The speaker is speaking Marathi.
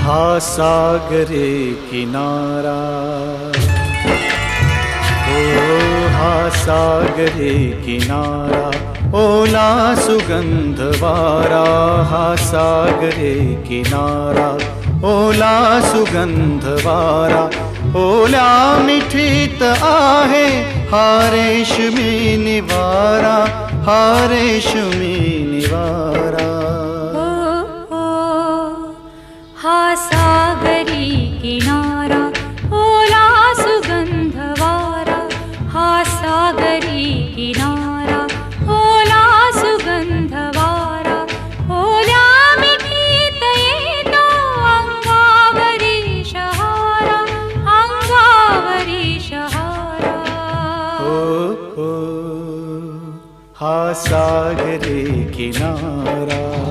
हा सागरे किनारा, ओ हा सागरे किनारा, ओला सुगंध वारा, हा सागरे किनारा, ओला सुगंध वारा, ओल्या मिठीत आहे हा रेशमी निवारा, हा रेशमी निवारा. हा सागरी किनारा, ओला सुगंध वारा, हा सागरी किनारा, ओला सुगंध वारा, ओल्या मिठीत येतो अंगावरी शहारा, अंगावरी शहारा. हा सागरी किनारा.